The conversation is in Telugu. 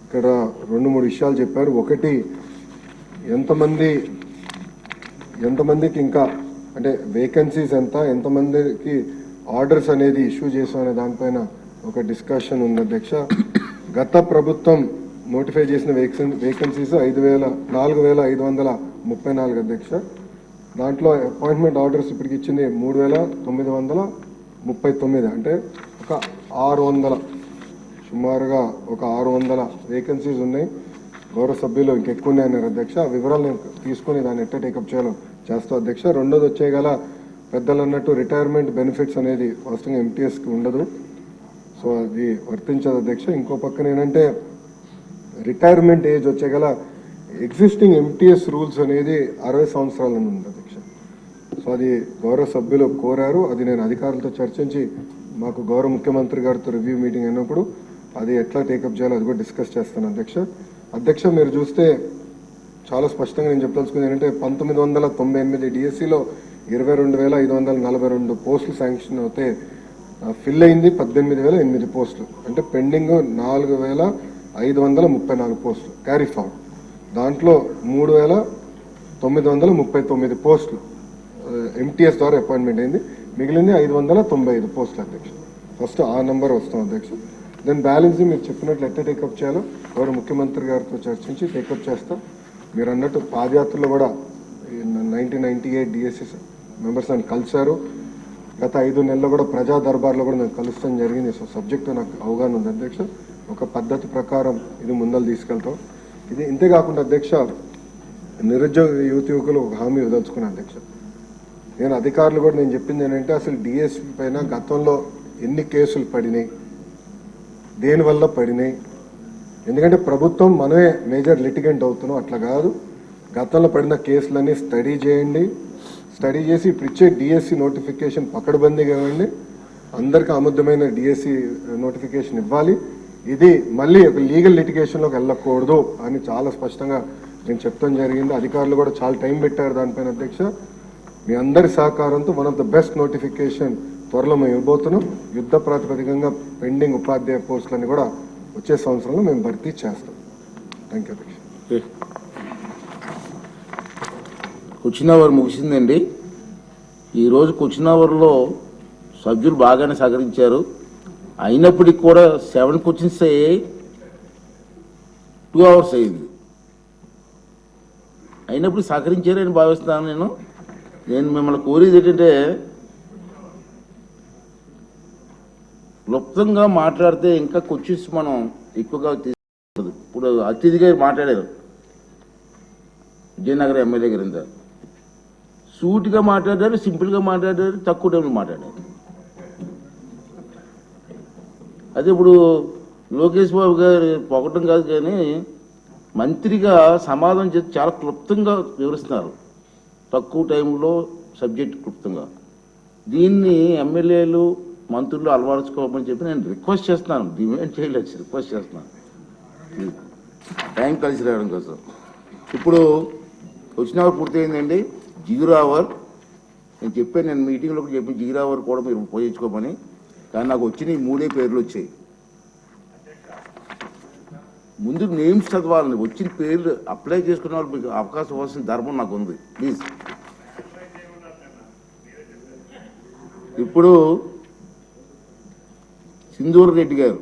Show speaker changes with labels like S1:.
S1: ఇక్కడ 2-3 విషయాలు చెప్పారు. ఒకటి, ఎంతమందికి ఇంకా అంటే వేకెన్సీస్ ఎంతమందికి ఆర్డర్స్ అనేది ఇష్యూ చేసాం అనే దానిపైన ఒక డిస్కషన్ ఉంది అధ్యక్ష. గత ప్రభుత్వం నోటిఫై చేసిన వేకెన్సీస్ 4,534 అధ్యక్ష. దాంట్లో అపాయింట్మెంట్ ఆర్డర్స్ ఇప్పటికి ఇచ్చింది 3,939, అంటే ఒక 600, సుమారుగా ఒక 600 వేకెన్సీస్ ఉన్నాయి. గౌరవ సభ్యులు ఇంకెక్కువ ఉన్నాయన్నారు అధ్యక్ష. ఆ వివరాలు నేను తీసుకుని దాన్ని ఎట్లా టేకప్ చేయాలో చేస్తాం అధ్యక్ష. రెండోది వచ్చేగల పెద్దలు అన్నట్టు రిటైర్మెంట్ బెనిఫిట్స్ అనేది వాస్తవంగా ఎంటీఎస్కి ఉండదు, సో అది వర్తించదు అధ్యక్ష. ఇంకో పక్కన ఏంటంటే రిటైర్మెంట్ ఏజ్ వచ్చేగల ఎగ్జిస్టింగ్ ఎంటీఎస్ రూల్స్ అనేది 60 సంవత్సరాలని ఉంది అధ్యక్ష. సో అది గౌరవ సభ్యులు కోరారు, అది నేను అధికారులతో చర్చించి మాకు గౌరవ ముఖ్యమంత్రి గారితో రివ్యూ మీటింగ్ అయినప్పుడు అది ఎట్లా టేకప్ చేయాలో అది కూడా డిస్కస్ చేస్తాను అధ్యక్ష. మీరు చూస్తే చాలా స్పష్టంగా నేను చెప్పదలుచుకుంది ఏంటంటే 1998 డిఎస్సిలో 22,542 పోస్టులు శాంక్షన్ అవుతే ఫిల్ అయింది 18,008 పోస్టులు, అంటే పెండింగ్ 4,534 పోస్టులు క్యారీ ఫార్వర్డ్. దాంట్లో 3,939 పోస్టులు ఎంటీఎస్ ద్వారా అపాయింట్మెంట్ అయింది, మిగిలింది 595 పోస్టులు అధ్యక్ష. ఫస్ట్ ఆ నెంబర్ వస్తాం అధ్యక్ష. దెన్ బ్యాలెన్స్ మీరు చెప్పినట్లు ఎట్లా టేకప్ చేయాలో గౌరవ ముఖ్యమంత్రి గారితో చర్చించి టేకప్ చేస్తాం. మీరు అన్నట్టు పాదయాత్రలో కూడా 1998 డిఎస్సి మెంబర్స్ నన్ను కలిశారు. గత 5 నెలల్లో కూడా ప్రజా దర్బార్లో కూడా నాకు కలుస్తాం జరిగింది. సో సబ్జెక్టు నాకు అవగాహన ఉంది అధ్యక్ష. ఒక పద్ధతి ప్రకారం ఇది ముందలు తీసుకెళ్తాం. ఇది ఇంతేకాకుండా అధ్యక్ష, నిరుద్యోగ యువకులు ఒక హామీ వదలుచుకున్నాను అధ్యక్ష. నేను అధికారులు కూడా నేను చెప్పింది ఏంటంటే అసలు డిఎస్సి పైన గతంలో ఎన్ని కేసులు పడినాయి, దేనివల్ల పడినాయి, ఎందుకంటే ప్రభుత్వం మనమే మేజర్ లిటిగెంట్ అవుతున్నాం, అట్లా కాదు. గతంలో పడిన కేసులన్నీ స్టడీ చేయండి, స్టడీ చేసి ఇప్పుడు ఇచ్చే డిఎస్సి నోటిఫికేషన్ పకడ్బందీగా ఇవ్వండి, అందరికీ ఆమోదమైన డిఎస్సి నోటిఫికేషన్ ఇవ్వాలి. ఇది మళ్ళీ ఒక లీగల్ లిటిగేషన్లోకి వెళ్ళకూడదు అని చాలా స్పష్టంగా నేను చెప్తాం జరిగింది. అధికారులు కూడా చాలా టైం పెట్టారు దానిపైన అధ్యక్ష. మీ అందరి సహకారంతో one of the best notification త్వరలో మేము ఇవ్వబోతున్నాం. యుద్ధ ప్రాతిపదికంగా పెండింగ్ ఉపాధ్యాయ పోస్టులని కూడా వచ్చే సంవత్సరంలో మేము భర్తీ చేస్తాం. థ్యాంక్ యూ అధ్యక్ష.
S2: క్వశ్చన్ అవర్ ముగిసిందండి. ఈరోజు క్వశ్చన్ అవర్లో సభ్యులు బాగానే సహకరించారు. అయినప్పటికీ కూడా 7 క్వశ్చన్స్ అయ్యాయి, 2 hours అయింది. అయినప్పుడు సహకరించారని భావిస్తున్నాను నేను మిమ్మల్ని కోరేది ఏంటంటే క్లుప్తంగా మాట్లాడితే ఇంకా క్వశ్చన్స్ మనం ఎక్కువగా తీసుకోదు. ఇప్పుడు అతిథిగా మాట్లాడారు విజయనగరం ఎమ్మెల్యే గారు, సూటిగా మాట్లాడారు, సింపుల్గా మాట్లాడారు, తక్కువ టైంలో మాట్లాడారు. అదే ఇప్పుడు లోకేష్ బాబు గారు పొగటం కాదు కానీ మంత్రిగా సమాధానం చేసి చాలా క్లుప్తంగా వివరిస్తున్నారు, తక్కువ టైంలో సబ్జెక్ట్ క్లుప్తంగా. దీన్ని ఎమ్మెల్యేలు మంత్రులు అలవరుచుకోమని చెప్పి నేను రిక్వెస్ట్ చేస్తున్నాను, డిమాండ్ చేయలేదు, రిక్వెస్ట్ చేస్తున్నాను టైం కలిసి రావడం కోసం. ఇప్పుడు వచ్చిన అవర్ పూర్తయిందండి. 0 hour నేను చెప్పాను, నేను మీటింగ్లో కూడా చెప్పి 0 hour కూడా మీరు ఉపయోగించుకోమని. కానీ నాకు వచ్చిన ఈ 3 పేర్లు వచ్చాయి. ముందు నేమ్స్ చదవాలని, వచ్చిన పేర్లు అప్లై చేసుకున్న వాళ్ళు మీకు అవకాశం ఇవ్వాల్సిన ధర్మం నాకు ఉంది. ప్లీజ్. ఇప్పుడు సింధూర్ రెడ్డి గారు